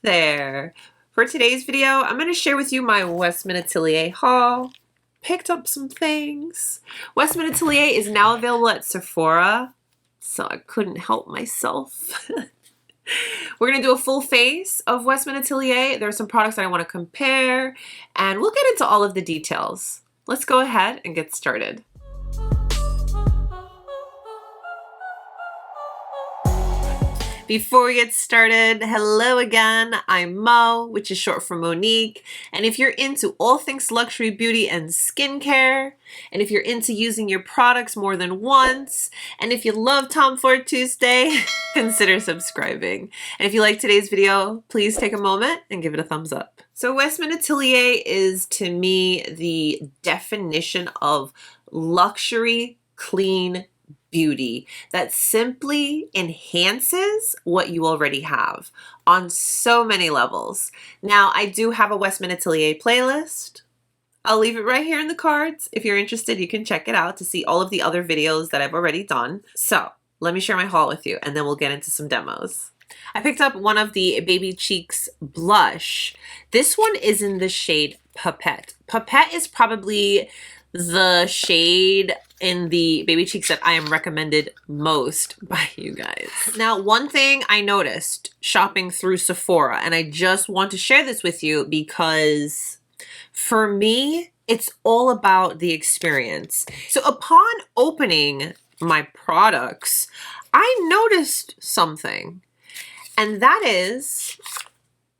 there! For today's video, I'm going to share with you my WESTMAN Atelier haul. Picked up some things. WESTMAN Atelier is now available at Sephora, so I couldn't help myself. We're going to do a full face of WESTMAN Atelier. There are some products that I want to compare, and we'll get into all of the details. Let's go ahead and get started. Before we get started, hello again. I'm Mo, which is short for Monique. And if you're into all things luxury beauty and skincare, and if you're into using your products more than once, and if you love Tom Ford Tuesday, consider subscribing. And if you like today's video, please take a moment and give it a thumbs up. So WESTMAN Atelier is, to me, the definition of luxury, clean beauty that simply enhances what you already have on so many levels. Now, I do have a WESTMAN Atelier playlist. I'll leave it right here in the cards. If you're interested, you can check it out to see all of the other videos that I've already done. So let me share my haul with you and then we'll get into some demos. I picked up one of the Baby Cheeks blush. This one is in the shade Poppet. Poppet is probably the shade in the Baby Cheeks that I am recommended most by you guys. Now, one thing I noticed shopping through Sephora, and I just want to share this with you because for me, it's all about the experience. So upon opening my products, I noticed something, and that is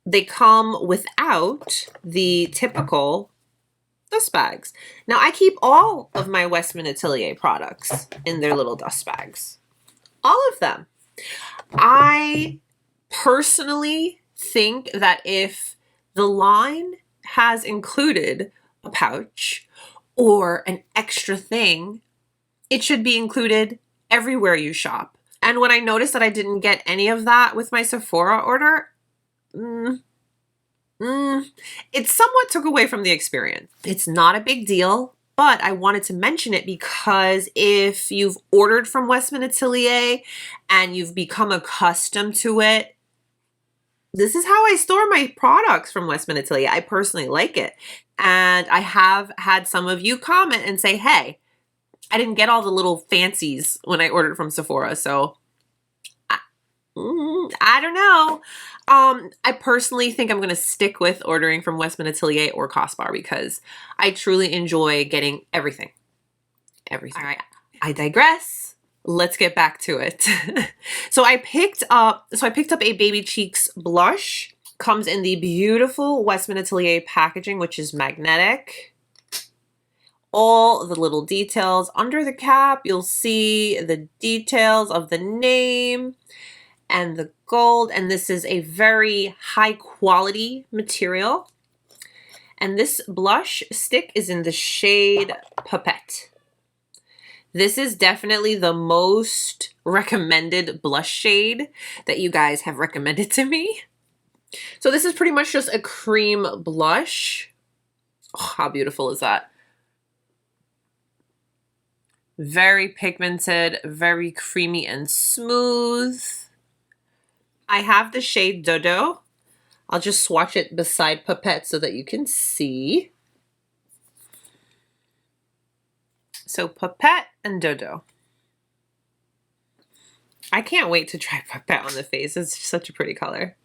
they come without the typical dust bags. Now, I keep all of my WESTMAN Atelier products in their little dust bags. All of them. I personally think that if the line has included a pouch or an extra thing, it should be included everywhere you shop. And when I noticed that I didn't get any of that with my Sephora order, it somewhat took away from the experience. It's not a big deal, but I wanted to mention it because if you've ordered from WESTMAN Atelier and you've become accustomed to it, this is how I store my products from WESTMAN Atelier. I personally like it. And I have had some of you comment and say, hey, I didn't get all the little fancies when I ordered from Sephora, so I don't know. I personally think I'm going to stick with ordering from WESTMAN Atelier or Cosbar because I truly enjoy getting everything. Everything. All right, I digress. Let's get back to it. So I picked up a Baby Cheeks blush. Comes in the beautiful WESTMAN Atelier packaging, which is magnetic. All the little details under the cap. You'll see the details of the name and the gold, and this is a very high quality material. And this blush stick is in the shade Poppet. This is definitely the most recommended blush shade that you guys have recommended to me. So this is pretty much just a cream blush. Oh, how beautiful is that? Very pigmented, very creamy and smooth. I have the shade Dodo. I'll just swatch it beside Poppet so that you can see. So Poppet and Dodo. I can't wait to try Poppet on the face. It's such a pretty color.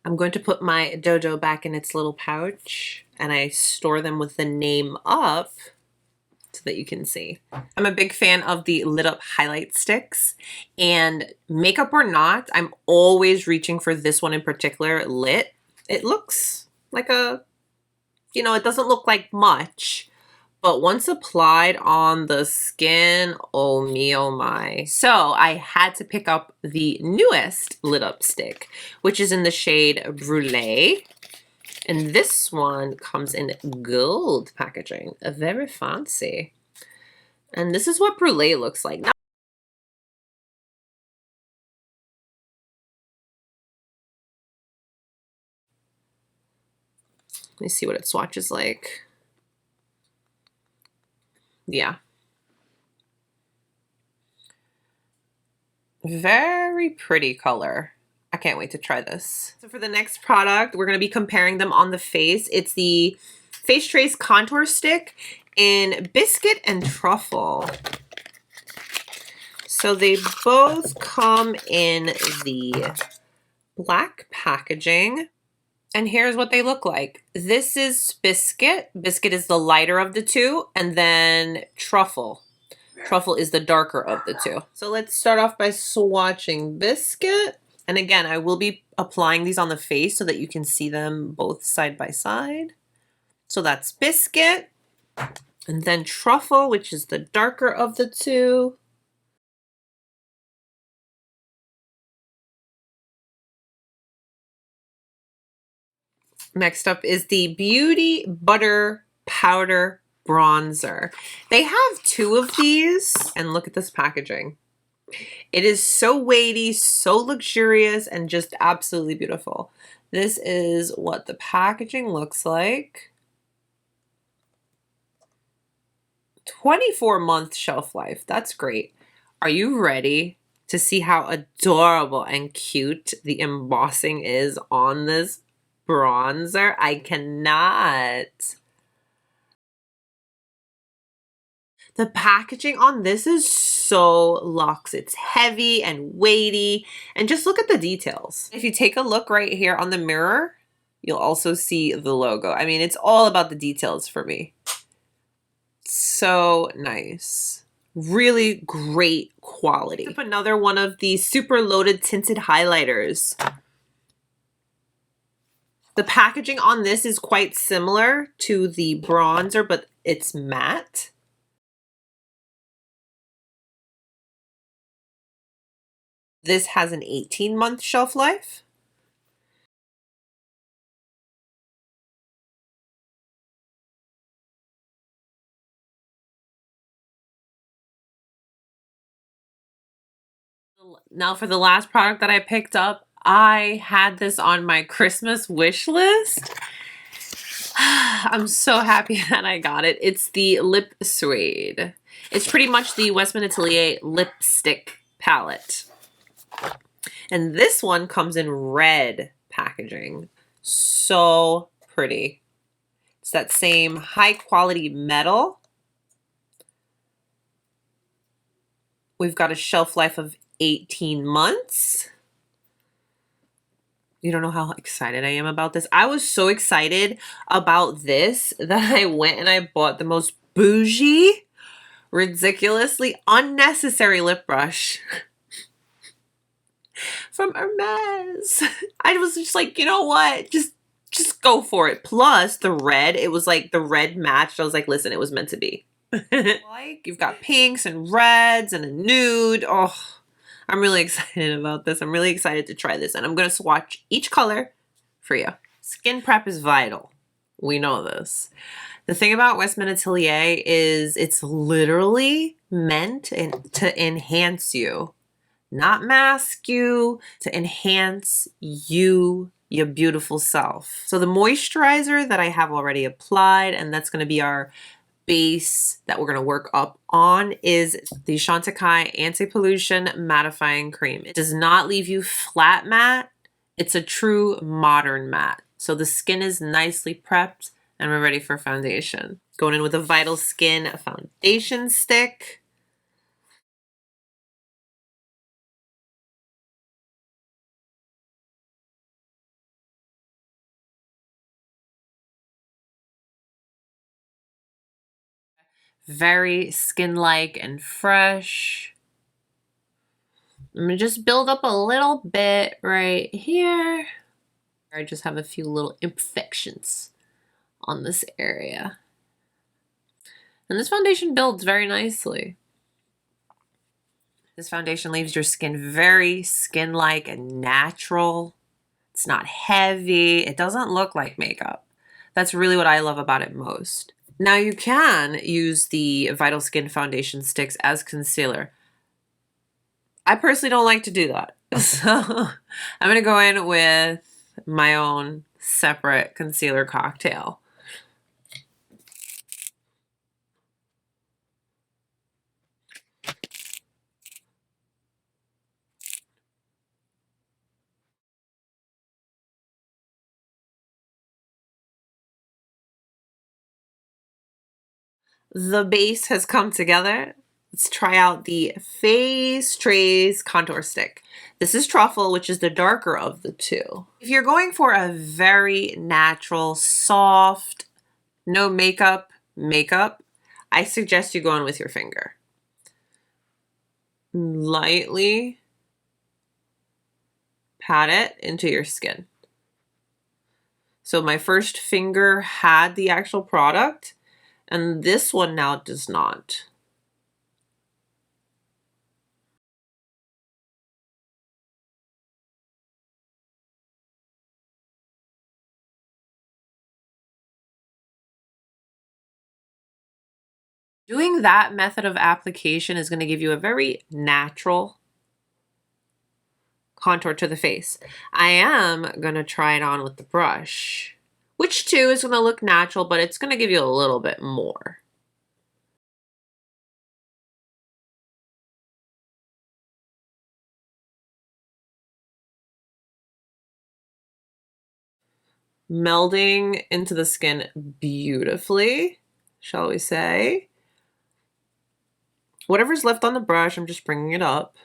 I'm going to put my Dodo back in its little pouch, and I store them with the name up so that you can see. I'm a big fan of the lit up highlight sticks, and makeup or not, I'm always reaching for this one in particular, lit. It looks like a, you know, it doesn't look like much, but once applied on the skin, oh me, oh my. So I had to pick up the newest lit up stick, which is in the shade Brulee. And this one comes in gold packaging, very fancy. And this is what Brulee looks like. Now, let me see what it swatches like. Yeah. Very pretty color. I can't wait to try this. So for the next product, we're going to be comparing them on the face. It's the Face Trace Contour Stick in Biscuit and Truffle. So they both come in the black packaging. And here's what they look like. This is Biscuit. Biscuit is the lighter of the two. And then Truffle. Truffle is the darker of the two. So let's start off by swatching Biscuit. And again, I will be applying these on the face so that you can see them both side by side. So that's Biscuit. And then Truffle, which is the darker of the two. Next up is the Beauty Butter Powder Bronzer. They have two of these, and look at this packaging. It is so weighty, so luxurious, and just absolutely beautiful. This is what the packaging looks like. 24-month shelf life. That's great. Are you ready to see how adorable and cute the embossing is on this bronzer? I cannot. The packaging on this is so luxe. It's heavy and weighty, and just look at the details. If you take a look right here on the mirror, you'll also see the logo. I mean, it's all about the details for me. So nice. Really great quality. Another one of the super loaded tinted highlighters. The packaging on this is quite similar to the bronzer, but it's matte. This has an 18-month shelf life. Now for the last product that I picked up, I had this on my Christmas wish list. I'm so happy that I got it. It's the Lip Suede. It's pretty much the WESTMAN Atelier lipstick palette. And this one comes in red packaging. So pretty. It's that same high quality metal. We've got a shelf life of 18 months. You don't know how excited I am about this. I was so excited about this that I went and I bought the most bougie, ridiculously unnecessary lip brush from Hermès. I was just like, you know what? Just go for it. Plus the red, it was like the red matched. I was like, listen, it was meant to be. Like you've got pinks and reds and a nude. Oh, I'm really excited about this. I'm really excited to try this, and I'm going to swatch each color for you. Skin prep is vital. We know this. The thing about WESTMAN Atelier is it's literally meant to enhance you, not mask you, to enhance you, your beautiful self. So the moisturizer that I have already applied, and that's going to be our base that we're going to work up on, is the Chantecaille Anti-Pollution Mattifying Cream. It does not leave you flat matte. It's a true modern matte. So the skin is nicely prepped and we're ready for foundation. Going in with a Vital Skin foundation stick. Very skin-like and fresh. I'm gonna just build up a little bit right here. I just have a few little imperfections on this area. And this foundation builds very nicely. This foundation leaves your skin very skin-like and natural. It's not heavy. It doesn't look like makeup. That's really what I love about it most. Now you can use the Vital Skin foundation sticks as concealer. I personally don't like to do that. So I'm gonna go in with my own separate concealer cocktail. The base has come together. Let's try out the Face Trace Contour Stick. This is Truffle, which is the darker of the two. If you're going for a very natural, soft, no makeup, I suggest you go in with your finger. Lightly pat it into your skin. So my first finger had the actual product, and this one now does not. Doing that method of application is going to give you a very natural contour to the face. I am going to try it on with the brush, which too is going to look natural, but it's going to give you a little bit more. Melding into the skin beautifully, shall we say. Whatever's left on the brush, I'm just bringing it up.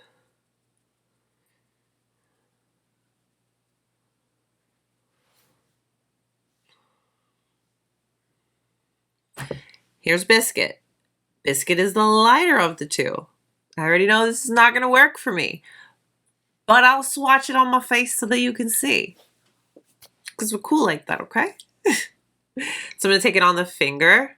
Here's Biscuit. Biscuit is the lighter of the two. I already know this is not going to work for me, but I'll swatch it on my face so that you can see. Because we're cool like that, okay? So I'm going to take it on the finger.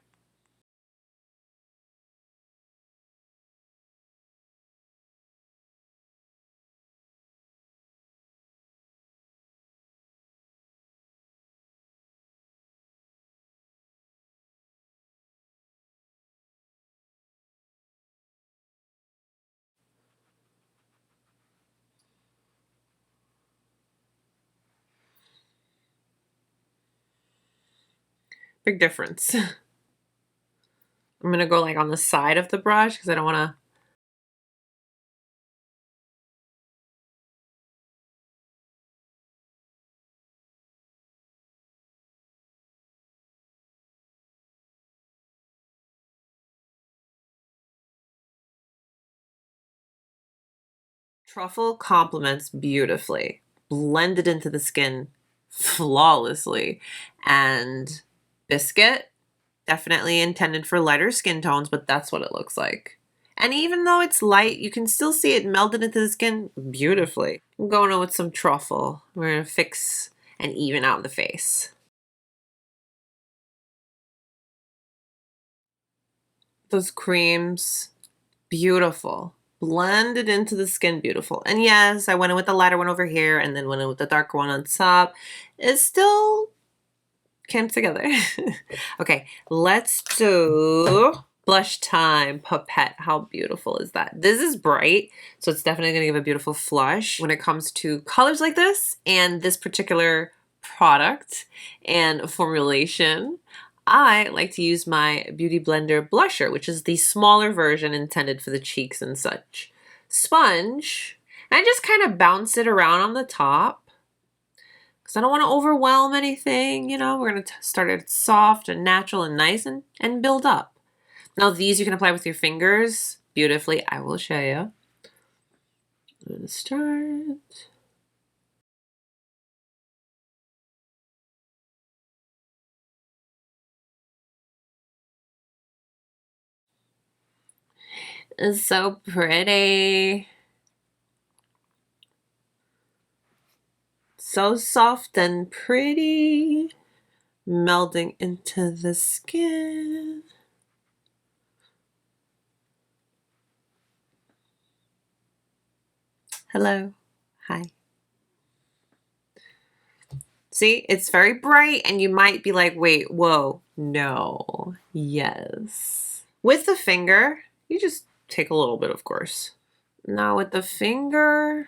Big difference. I'm going to go like on the side of the brush because I don't want to. Truffle complements beautifully, blended into the skin flawlessly. And Biscuit, definitely intended for lighter skin tones, but that's what it looks like. And even though it's light, you can still see it melded into the skin beautifully. I'm going in with some Truffle. We're going to fix and even out the face. Those creams, beautiful. Blended into the skin, beautiful. And yes, I went in with the lighter one over here and then went in with the darker one on top. It still came together. Okay, let's do blush time. Poppet. How beautiful is that? This is bright, so it's definitely gonna give a beautiful flush when it comes to colors like this and this particular product and formulation. I like to use my Beauty Blender blusher, which is the smaller version intended for the cheeks and such. Sponge, and I just kind of bounce it around on the top because I don't want to overwhelm anything. You know, we're going to start it soft and natural and nice and build up. Now these you can apply with your fingers beautifully. I will show you. I'm going to start. It's so pretty. So soft and pretty. Melding into the skin. Hello. Hi. See, it's very bright and you might be like, wait, whoa, no, yes. With the finger, you just take a little bit, of course. Now with the finger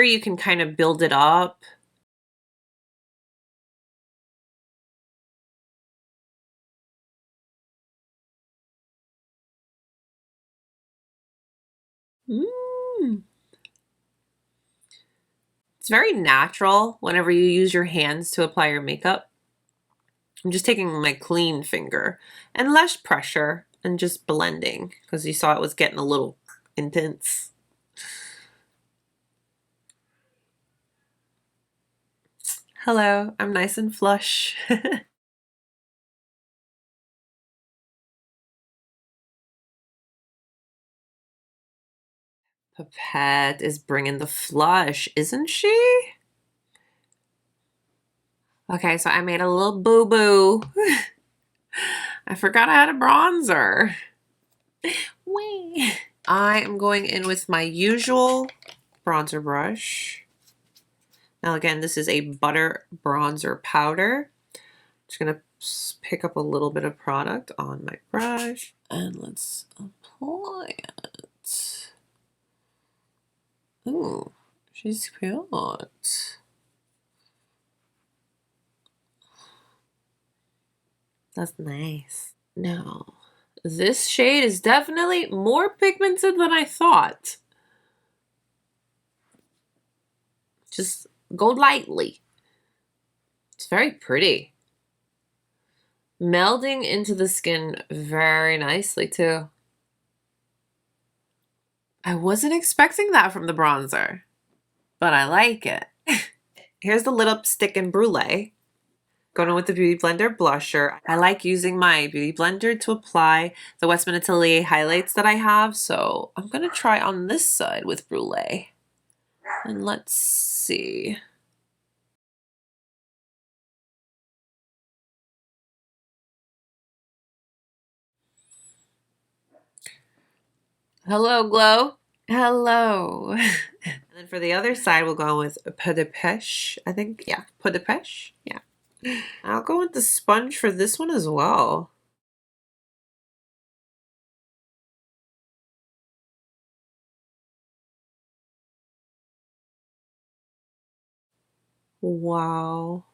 you can kind of build it up. It's very natural whenever you use your hands to apply your makeup. I'm just taking my clean finger and less pressure and just blending because you saw it was getting a little intense. Hello, I'm nice and flush. Poppet is bringing the flush, isn't she? Okay, so I made a little boo-boo. I forgot I had a bronzer. Whee! I am going in with my usual bronzer brush. Now again, this is a butter bronzer powder. Just gonna pick up a little bit of product on my brush and let's apply it. Ooh, she's cute. That's nice. Now, this shade is definitely more pigmented than I thought. Just go lightly. It's very pretty. Melding into the skin very nicely too. I wasn't expecting that from the bronzer, but I like it. Here's the lid up stick in Brulee. Going in with the Beauty Blender blusher. I like using my Beauty Blender to apply the Westman Atelier highlights that I have, so I'm gonna try on this side with Brulee. And let's see. Hello, glow. Hello. And then for the other side, we'll go with Peau de Peche. I think, yeah, Peau de Peche. Yeah. I'll go with the sponge for this one as well. Wow.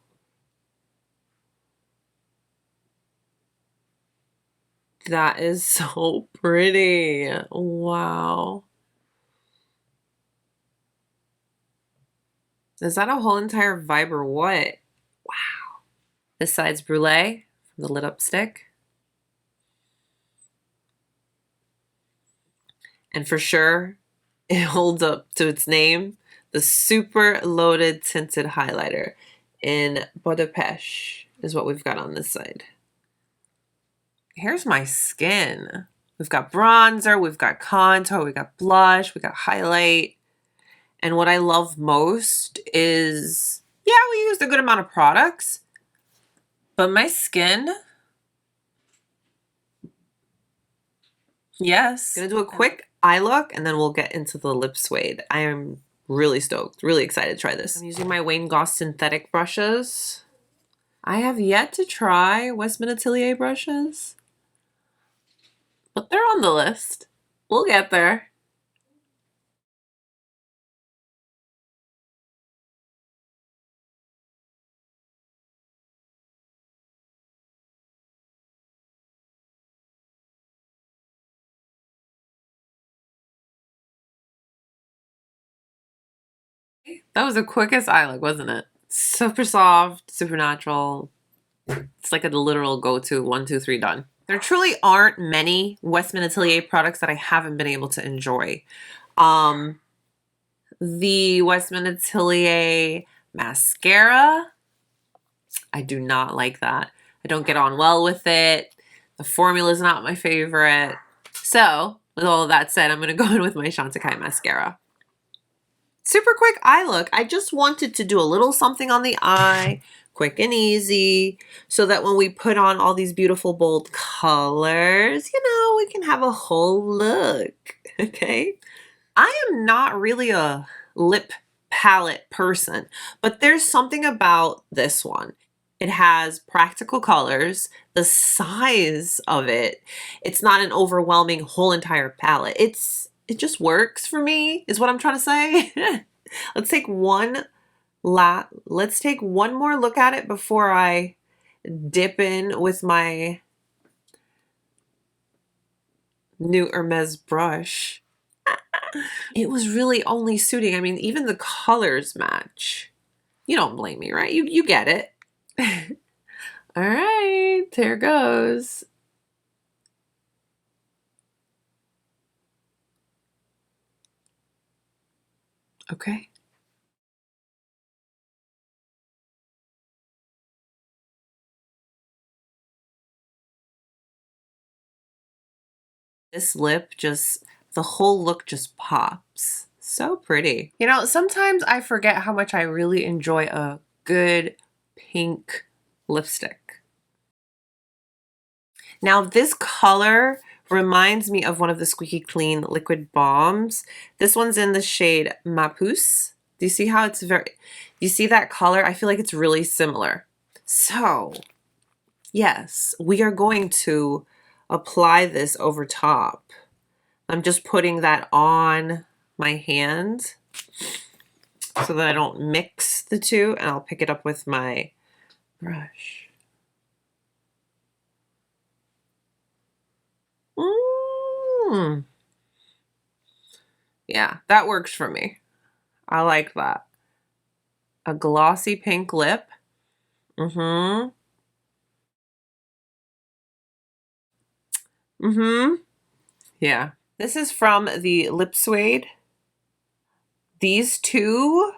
That is so pretty. Wow. Is that a whole entire vibe or what? Wow. This side's Brulee from the lit up stick. And for sure, it holds up to its name. The super loaded tinted highlighter in Peau de Peche is what we've got on this side. Here's my skin. We've got bronzer, we've got contour, we've got blush, we got highlight. And what I love most is, yeah, we used a good amount of products, but my skin, yes. Gonna do a quick eye look and then we'll get into the lip suede. I am really stoked, really excited to try this. I'm using my Wayne Goss synthetic brushes. I have yet to try Westman Atelier brushes, but they're on the list. We'll get there. That was the quickest eye look, wasn't it? Super soft, super natural. It's like a literal go-to 1, 2, 3 done. There truly aren't many Westman Atelier products that I haven't been able to enjoy. The Westman Atelier mascara, I do not like that. I don't get on well with it. The formula is not my favorite. So, with all of that said, I'm going to go in with my Chantecaille mascara. Super quick eye look. I just wanted to do a little something on the eye, quick and easy, so that when we put on all these beautiful bold colors, you know, we can have a whole look, okay? I am not really a lip palette person, but there's something about this one. It has practical colors, the size of it. It's not an overwhelming whole entire palette. It just works for me, is what I'm trying to say. Let's take one more look at it before I dip in with my new Hermès brush. It was really only suiting. I mean, even the colors match. You don't blame me, right? You get it. All right, there goes. Okay. This lip just, the whole look just pops. So pretty. You know, sometimes I forget how much I really enjoy a good pink lipstick. Now this color reminds me of one of the Squeaky Clean liquid balms. This one's in the shade Ma Pousse. Do you see how it's you see that color? I feel like it's really similar. So yes, we are going to apply this over top. I'm just putting that on my hand so that I don't mix the two, and I'll pick it up with my brush. Yeah, that works for me. I like that. A glossy pink lip. Mm-hmm. Mm-hmm. Yeah. This is from the Lip Suede. These two.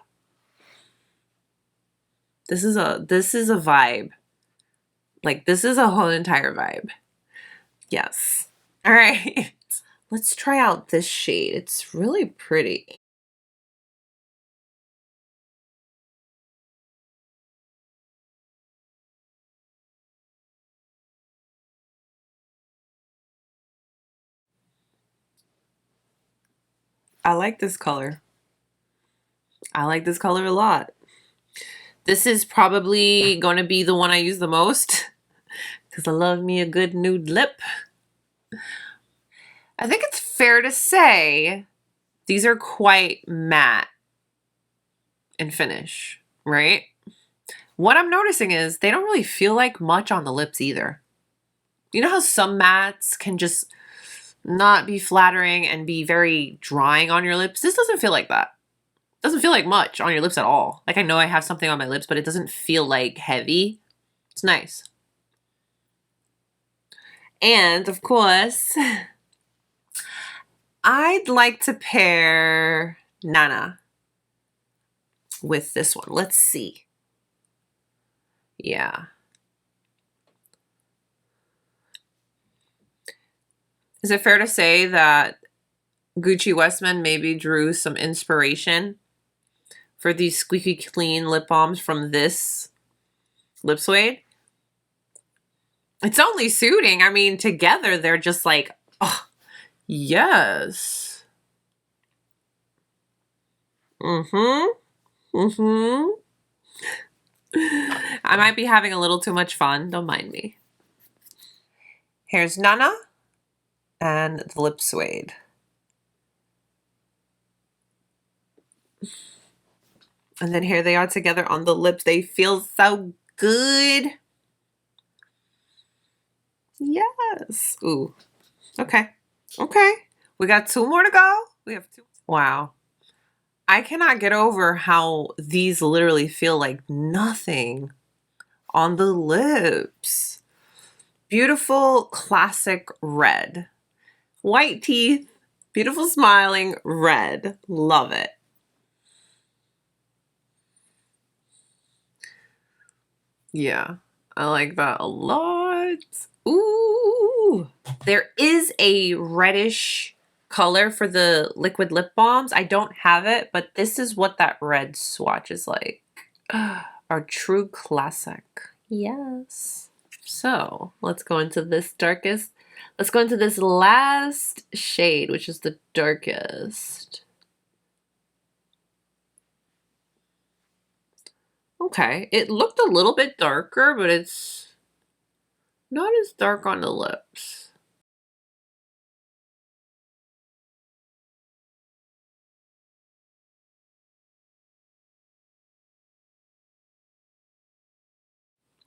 This is a vibe. Like, this is a whole entire vibe. Yes. All right. Let's try out this shade. It's really pretty. I like this color. I like this color a lot. This is probably going to be the one I use the most because I love me a good nude lip. I think it's fair to say these are quite matte in finish, right? What I'm noticing is they don't really feel like much on the lips either. You know how some mattes can just not be flattering and be very drying on your lips? This doesn't feel like that. It doesn't feel like much on your lips at all. Like, I know I have something on my lips, but it doesn't feel like heavy. It's nice. And of course, I'd like to pair Nana with this one. Let's see. Yeah. Is it fair to say that Gucci Westman maybe drew some inspiration for these squeaky clean lip balms from this Lip Suede? It's only suiting. I mean, together they're just like, oh, yes. Mm-hmm. Mm-hmm. I might be having a little too much fun. Don't mind me. Here's Nana and the Lip Suede. And then here they are together on the lips. They feel so good. Yes. Ooh. Okay. Okay. We got 2 more to go. We have 2. Wow. I cannot get over how these literally feel like nothing on the lips. Beautiful classic red. White teeth. Beautiful smiling red. Love it. Yeah, I like that a lot. Ooh. There is a reddish color for the liquid lip balms. I don't have it, but this is what that red swatch is like. Our true classic. Yes. So let's go into this darkest. Let's go into this last shade, which is the darkest. Okay, it looked a little bit darker, but it's not as dark on the lips.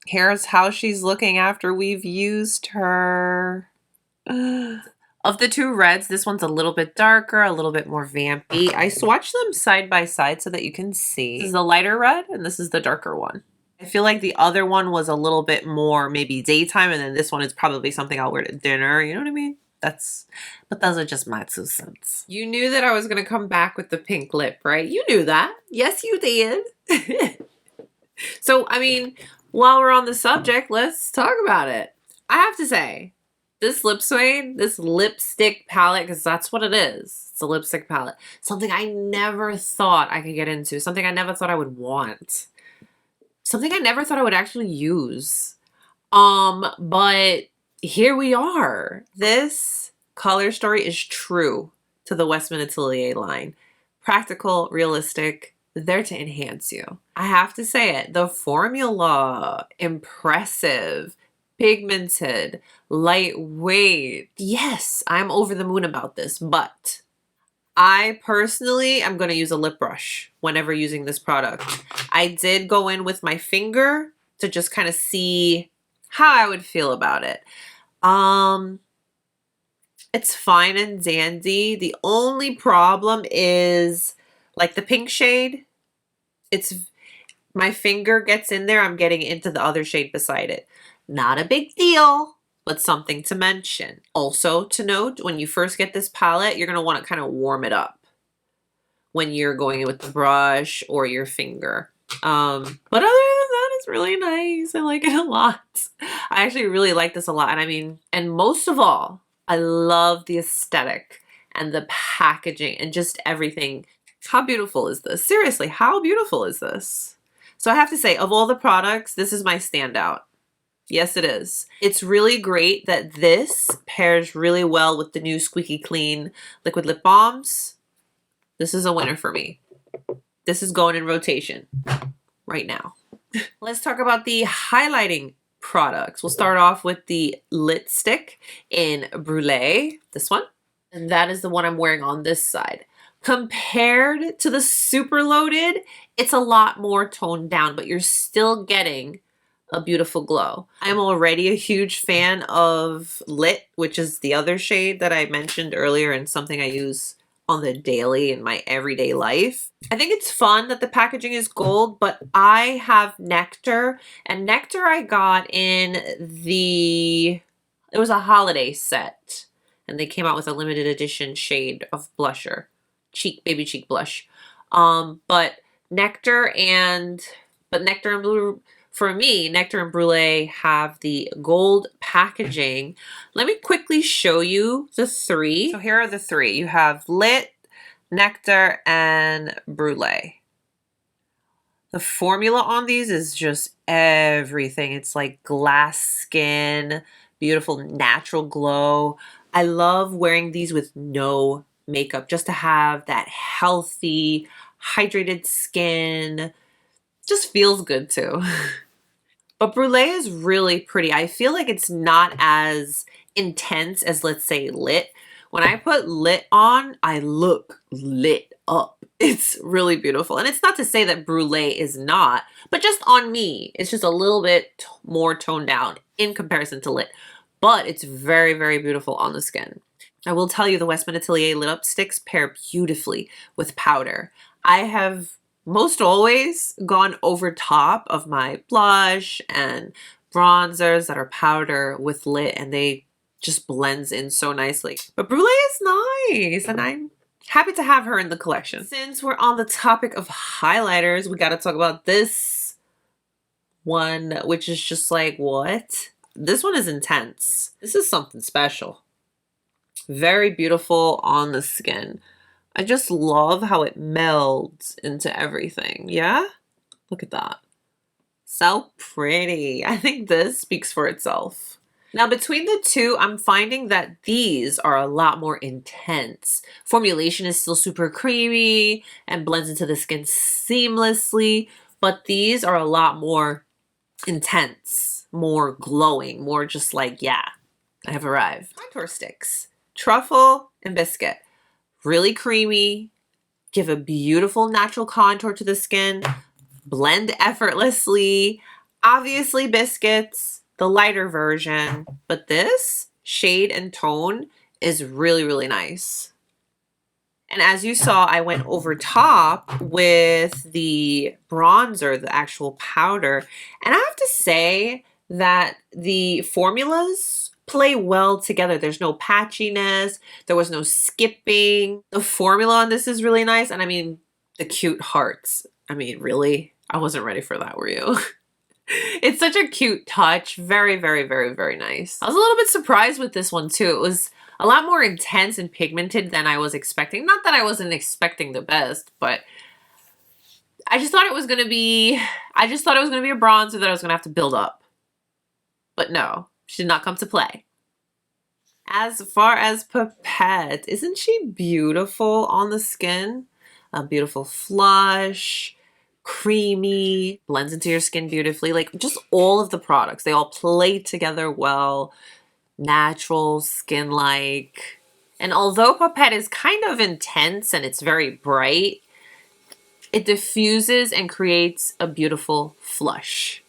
Here's how she's looking after we've used her. Of the 2 reds, this one's a little bit darker, a little bit more vampy. I swatched them side by side so that you can see. This is the lighter red, and this is the darker one. I feel like the other one was a little bit more maybe daytime, and then this one is probably something I'll wear to dinner. You know what I mean? But those are just my 2 cents. You knew that I was going to come back with the pink lip, right? You knew that. Yes, you did. So, I mean, while we're on the subject, let's talk about it. I have to say, this lip suede, this lipstick palette, because that's what it is. It's a lipstick palette. Something I never thought I could get into. Something I never thought I would want. Something I never thought I would actually use. But here we are. This color story is true to the WESTMAN Atelier line. Practical, realistic, there to enhance you. I have to say it. The formula, impressive, pigmented, lightweight. Yes, I'm over the moon about this, but I personally am going to use a lip brush whenever using this product. I did go in with my finger to just kind of see how I would feel about it. It's fine and dandy. The only problem is like the pink shade. It's my finger gets in there, I'm getting into the other shade beside it. Not a big deal, but something to mention. Also to note, when you first get this palette, you're going to want to kind of warm it up when you're going in with the brush or your finger. But other than that, it's really nice. I like it a lot. I actually really like this a lot. And I mean, and most of all, I love the aesthetic and the packaging and just everything. How beautiful is this? Seriously, how beautiful is this? So I have to say, of all the products, this is my standout. Yes, it is. It's really great that this pairs really well with the new Squeaky Clean liquid lip balms. This is a winner for me. This is going in rotation right now. Let's talk about the highlighting products. We'll start off with the Lit Stick in Brulee, this one. And that is the one I'm wearing on this side. Compared to the Super Loaded, it's a lot more toned down, but you're still getting a beautiful glow. I'm already a huge fan of Lit, which is the other shade that I mentioned earlier and something I use on the daily in my everyday life. I think it's fun that the packaging is gold, but I have Nectar, and Nectar I got in it was a holiday set, and they came out with a limited edition shade of blusher. Baby cheek blush. But Nectar and Blue, for me, Nectar and Brulee have the gold packaging. Let me quickly show you the 3. So here are the 3. You have Lit, Nectar, and Brulee. The formula on these is just everything. It's like glass skin, beautiful natural glow. I love wearing these with no makeup just to have that healthy, hydrated skin. Just feels good too. But Brulee is really pretty. I feel like it's not as intense as, let's say, Lit. When I put Lit on, I look lit up. It's really beautiful. And it's not to say that Brulee is not, but just on me, it's just a little bit more toned down in comparison to Lit. But it's very, very beautiful on the skin. I will tell you the WESTMAN Atelier lit up sticks pair beautifully with powder. I have most always gone over top of my blush and bronzers that are powder with lit, and they just blends in so nicely. But Brulee is nice, and I'm happy to have her in the collection. Since we're on the topic of highlighters, we got to talk about this one, which is just like, what? This one is intense. This is something special. Very beautiful on the skin. I just love how it melds into everything. Yeah? Look at that. So pretty. I think this speaks for itself. Now, between the two, I'm finding that these are a lot more intense. Formulation is still super creamy and blends into the skin seamlessly, but these are a lot more intense, more glowing, more just like, yeah, I have arrived. Contour sticks. Truffle and Biscuit. Really creamy, give a beautiful natural contour to the skin, blend effortlessly. Obviously Biscuits, the lighter version, but this shade and tone is really, really nice. And as you saw, I went over top with the bronzer, the actual powder. And I have to say that the formulas play well together. There's no patchiness. There was no skipping. The formula on this is really nice. And I mean, the cute hearts. I mean, really? I wasn't ready for that, were you? It's such a cute touch. Very, very, very, very nice. I was a little bit surprised with this one too. It was a lot more intense and pigmented than I was expecting. Not that I wasn't expecting the best, but I just thought it was going to be a bronzer that I was going to have to build up. But no, she did not come to play. As far as Poppet, isn't she beautiful on the skin? A beautiful flush, creamy, blends into your skin beautifully. Like just all of the products, they all play together well. Natural, skin-like. And although Poppet is kind of intense and it's very bright, it diffuses and creates a beautiful flush.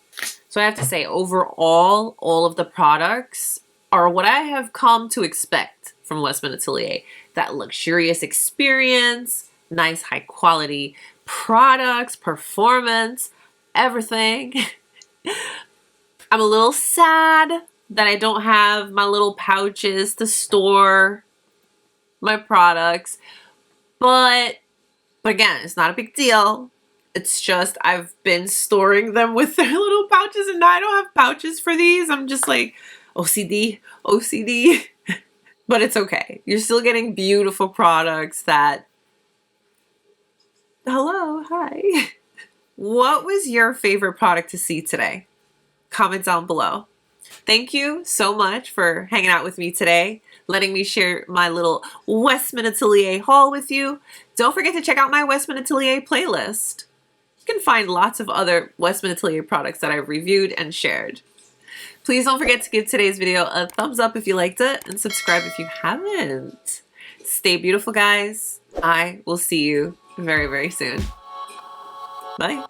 So I have to say, overall, all of the products are what I have come to expect from Westman Atelier. That luxurious experience, nice high quality products, performance, everything. I'm a little sad that I don't have my little pouches to store my products. But again, it's not a big deal. It's just I've been storing them with their little pouches and now I don't have pouches for these. I'm just like OCD. But it's okay. You're still getting beautiful products that... Hello, hi. What was your favorite product to see today? Comment down below. Thank you so much for hanging out with me today, letting me share my little Westman Atelier haul with you. Don't forget to check out my Westman Atelier playlist. You can find lots of other Westman Atelier products that I've reviewed and shared. Please don't forget to give today's video a thumbs up if you liked it and subscribe if you haven't. Stay beautiful, guys. I will see you very, very soon. Bye.